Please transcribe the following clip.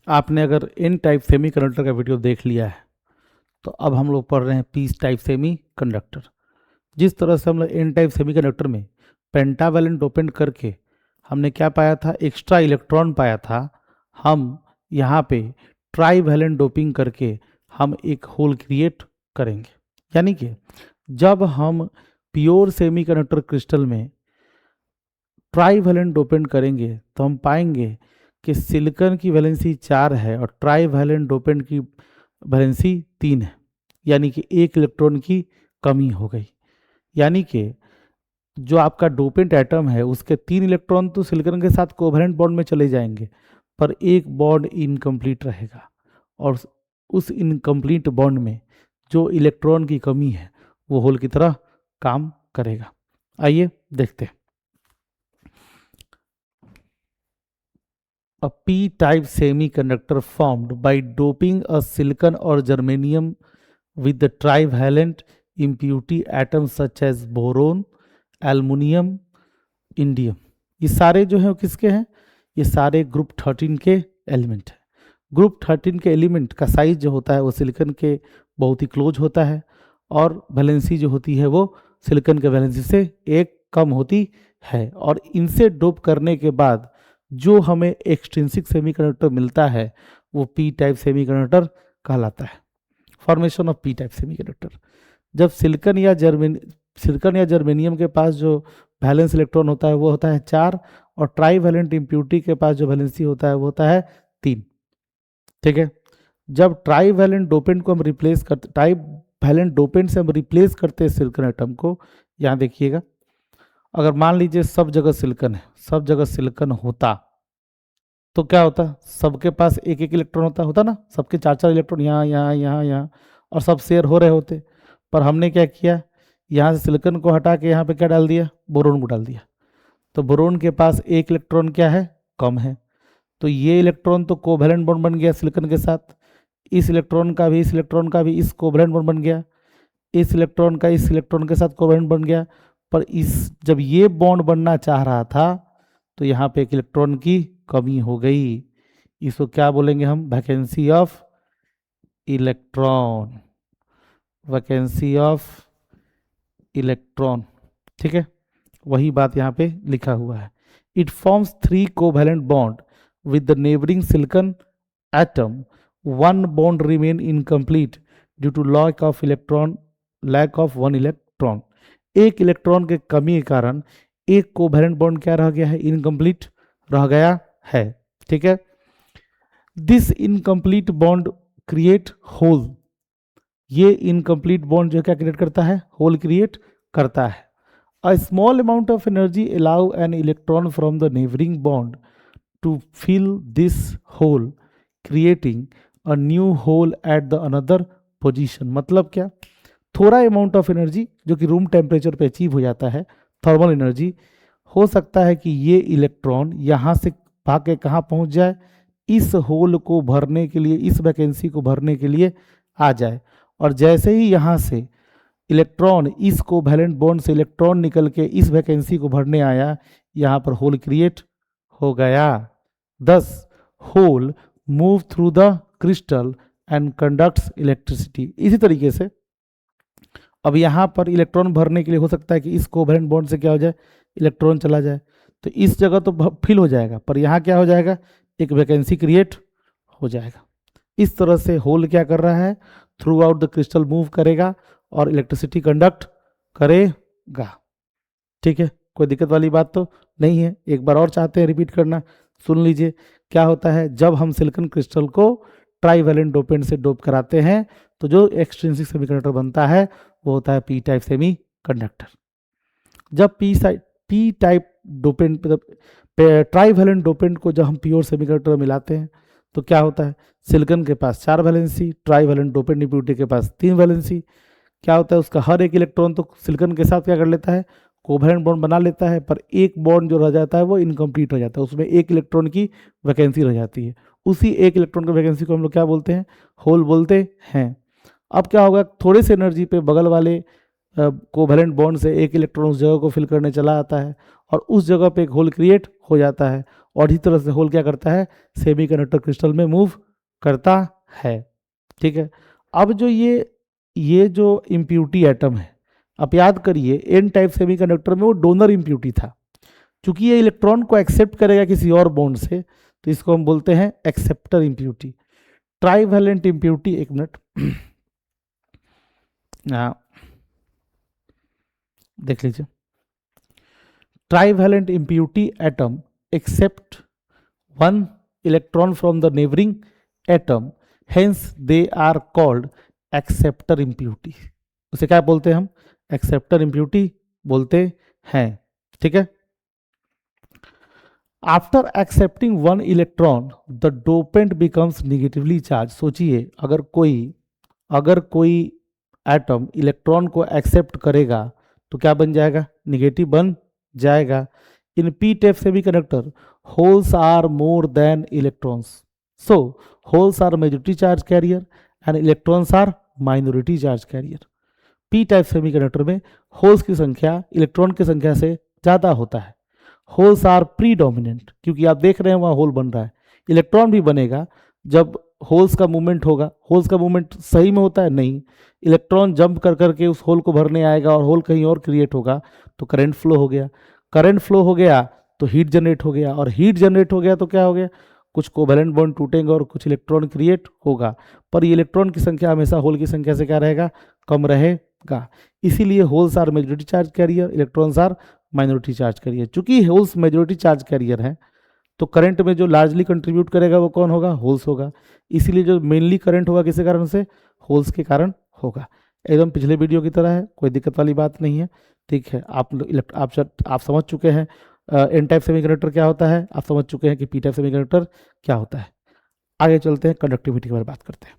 आपने अगर N type semi conductor का वीडियो देख लिया है तो अब हम लोग पढ़ रहे हैं पी टाइप सेमी कंडक्टर। जिस तरह से हम लोग एन टाइप सेमी कंडक्टर में पेंटावैलेंट डोपेंट करके हमने क्या पाया था, एक्स्ट्रा इलेक्ट्रॉन पाया था, हम यहाँ पे ट्राईवैलेंट डोपिंग करके हम एक होल क्रिएट करेंगे। यानी कि जब हम प्योर सेमी कंडक्टर क्रिस्टल में ट्राईवैलेंट डोपेंट करेंगे तो हम पाएंगे कि सिलिकॉन की वैलेंसी 4 है और ट्राईवैलेंट डोपेंट की वैलेंसी 3 है, यानी कि एक इलेक्ट्रॉन की कमी हो गई। यानी कि जो आपका डोपेंट एटम है उसके 3 इलेक्ट्रॉन तो सिलिकॉन के साथ कोवैलेंट बॉन्ड में चले जाएंगे, पर एक बॉन्ड इनकम्प्लीट रहेगा और उस इनकम्प्लीट बॉन्ड में जो इलेक्ट्रॉन की कमी है वो होल की तरह काम करेगा। आइए देखते हैं। A p-type semiconductor formed by doping a silicon or germanium with the trivalent impurity atoms such as boron, aluminium, indium। ये सारे जो हैं वो किसके हैं? ये सारे ग्रुप 13 के एलिमेंट हैं। ग्रुप 13 के एलिमेंट का साइज जो होता है वो सिलिकॉन के बहुत ही क्लोज होता है और वैलेंसी जो होती है वो सिलिकॉन के वैलेंसी से एक कम होती है, और इनसे डोप करने के बाद जो हमें एक्सट्रिंसिक सेमीकंडक्टर मिलता है वो पी टाइप सेमीकंडक्टर कहलाता है। Formation of P type semiconductor, जब सिलिकॉन या जर्मेनियम के पास जो वैलेंस इलेक्ट्रॉन होता है वो होता है 4 और ट्राईवैलेंट इम्प्यूरिटी के पास जो वैलेंसी होता है वो होता है 3। ठीक है, जब ट्राईवैलेंट डोपेंट को हम रिप्लेस करते, ट्राईवैलेंट डोपेंट से हम रिप्लेस करते हैं सिलिकॉन एटम को, यहाँ देखिएगा, अगर मान लीजिए सब जगह सिलिकॉन है, सब जगह सिलिकॉन होता तो क्या होता, सबके पास एक एक इलेक्ट्रॉन होता ना, सबके 4 इलेक्ट्रॉन यहाँ यहाँ यहाँ यहाँ और सब शेयर हो रहे होते। पर हमने क्या किया, यहाँ से सिलिकॉन को हटा के यहाँ पे क्या डाल दिया, बोरोन को डाल दिया। तो बोरोन के पास एक इलेक्ट्रॉन क्या है, कम है, तो ये इलेक्ट्रॉन तो कोवैलेंट बॉन्ड बन गया सिलिकॉन के साथ, इस इलेक्ट्रॉन का भी इस इलेक्ट्रॉन का भी इस कोवैलेंट बॉन्ड बन गया, इस इलेक्ट्रॉन का इस इलेक्ट्रॉन के साथ कोवैलेंट बन गया। पर इस जब ये बॉन्ड बनना चाह रहा था तो यहाँ पे एक इलेक्ट्रॉन की कमी हो गई, इसको क्या बोलेंगे हम, vacancy of electron, vacancy of electron. ठीक है, वही बात यहाँ पे लिखा हुआ है। It forms 3 covalent bond with the neighbouring silicon atom, 1 bond remain incomplete due to lack of electron, lack of 1 electron. एक इलेक्ट्रॉन के कमी के कारण एक कोवैलेंट बॉन्ड क्या रह गया है, इनकम्प्लीट रह गया है। ठीक है, this incomplete bond create hole, ये इनकम्प्लीट बॉन्ड जो क्या क्रिएट करता है, होल क्रिएट करता है। A small amount of energy allow an electron from the neighbouring bond to fill this hole, creating a new hole at the another position. मतलब क्या, थोड़ा अमाउंट ऑफ एनर्जी जो कि रूम टेम्परेचर पे achieve हो जाता है, थर्मल एनर्जी, हो सकता है कि ये इलेक्ट्रॉन यहाँ से भाग के कहाँ पहुँच जाए, इस होल को भरने के लिए, इस वैकेंसी को भरने के लिए आ जाए। और जैसे ही यहाँ से इलेक्ट्रॉन, इस कोवैलेंट बॉन्ड से इलेक्ट्रॉन निकल के इस वैकेंसी को भरने आया, यहाँ पर होल क्रिएट हो गया। Thus hole move through the crystal and conducts electricity. इसी तरीके से अब यहाँ पर इलेक्ट्रॉन भरने के लिए हो सकता है कि इस कोवैलेंट बॉन्ड से क्या हो जाए, इलेक्ट्रॉन चला जाए, तो इस जगह तो फिल हो जाएगा, पर यहाँ क्या हो जाएगा, एक वैकेंसी क्रिएट हो जाएगा। इस तरह से होल क्या कर रहा है, through out the crystal move करेगा और इलेक्ट्रिसिटी कंडक्ट करेगा। ठीक है, कोई दिक्कत वाली बात तो नहीं है। एक बार और चाहते हैं रिपीट करना, सुन लीजिए। क्या होता है, जब हम सिलिकॉन क्रिस्टल को ट्राईवैलेंट डोपेंट से डोप कराते हैं तो जो एक्सट्रिंसिक सेमीकंडक्टर बनता है वो होता है पी टाइप सेमी कंडक्टर। जब P type dopant, trivalent dopant को जब हम प्योर सेमीकंडक्टर में मिलाते हैं तो क्या होता है, सिलिकॉन के पास 4 वैलेंसी, ट्राईवैलेंट डोपेंट इम्प्यूरिटी के पास 3 वैलेंसी। क्या होता है, उसका हर एक इलेक्ट्रॉन तो सिलिकॉन के साथ क्या कर लेता है, कोवैलेंट बॉन्ड बना लेता है, पर एक बॉन्ड जो रह जाता है वो इनकम्प्लीट हो जाता है, उसमें एक इलेक्ट्रॉन की वैकेंसी रह जाती है। उसी एक इलेक्ट्रॉन की वैकेंसी को हम लोग क्या बोलते हैं, होल बोलते हैं। अब क्या होगा, थोड़े से एनर्जी पे बगल वाले कोवैलेंट बॉन्ड से एक इलेक्ट्रॉन उस जगह को फिल करने चला आता है और उस जगह पे एक होल क्रिएट हो जाता है, और इसी तरह से होल क्या करता है, सेमीकंडक्टर क्रिस्टल में मूव करता है। ठीक है, अब जो ये जो इम्प्यूटी एटम है, आप याद करिए एन टाइप सेमीकंडक्टर में वो डोनर इम्प्यूटी था, क्योंकि ये इलेक्ट्रॉन को एक्सेप्ट करेगा किसी और बॉन्ड से, तो इसको हम बोलते हैं एक्सेप्टर इम्प्यूटी। ट्राइवैलेंट इम्प्यूटी, एक मिनट देख लीजिए, trivalent impurity atom accept one electron from the neighbouring atom, hence they are called acceptor impurity. उसे क्या बोलते हैं हम, एक्सेप्टर इम्प्यूटी बोलते हैं। ठीक है, after accepting one electron the dopant becomes negatively charge. सोचिए अगर कोई एटम इलेक्ट्रॉन को एक्सेप्ट करेगा तो क्या बन जाएगा, निगेटिव बन जाएगा। In P type semiconductor holes are more than electrons, so holes are majority charge carrier and electrons are minority charge carrier. P type semiconductor में होल्स की संख्या इलेक्ट्रॉन की संख्या से ज़्यादा होता है। होल्स आर प्रीडोमिनेंट, क्योंकि आप देख रहे हैं वहाँ होल बन रहा है। इलेक्ट्रॉन भी बनेगा जब होल्स का मूवमेंट होगा। होल्स का मूवमेंट सही में होता है, नहीं, इलेक्ट्रॉन जंप कर करके उस होल को भरने आएगा और होल कहीं और क्रिएट होगा तो करंट फ्लो हो गया, करंट फ्लो हो गया तो हीट जनरेट हो गया, और हीट जनरेट हो गया तो क्या हो गया, कुछ कोवैलेंट बॉन्ड टूटेंगे और कुछ इलेक्ट्रॉन क्रिएट होगा, पर ये इलेक्ट्रॉन की संख्या हमेशा होल की संख्या से क्या रहेगा, कम रहेगा। इसीलिए holes are majority charge carrier, electrons are minority charge carrier. चूंकि होल्स मेजॉरिटी चार्ज कैरियर है तो करंट में जो लार्जली कंट्रीब्यूट करेगा वो कौन होगा, होल्स होगा। इसीलिए जो मेनली करंट होगा किसके कारण से, होल्स के कारण होगा। एकदम पिछले वीडियो की तरह है, कोई दिक्कत वाली बात नहीं है। ठीक है, आप समझ चुके हैं एन टाइप सेमीकंडक्टर क्या होता है, आप समझ चुके हैं कि पी टाइप सेमीकंडक्टर क्या होता है। आगे चलते हैं, कंडक्टिविटी के बारे में बात करते हैं।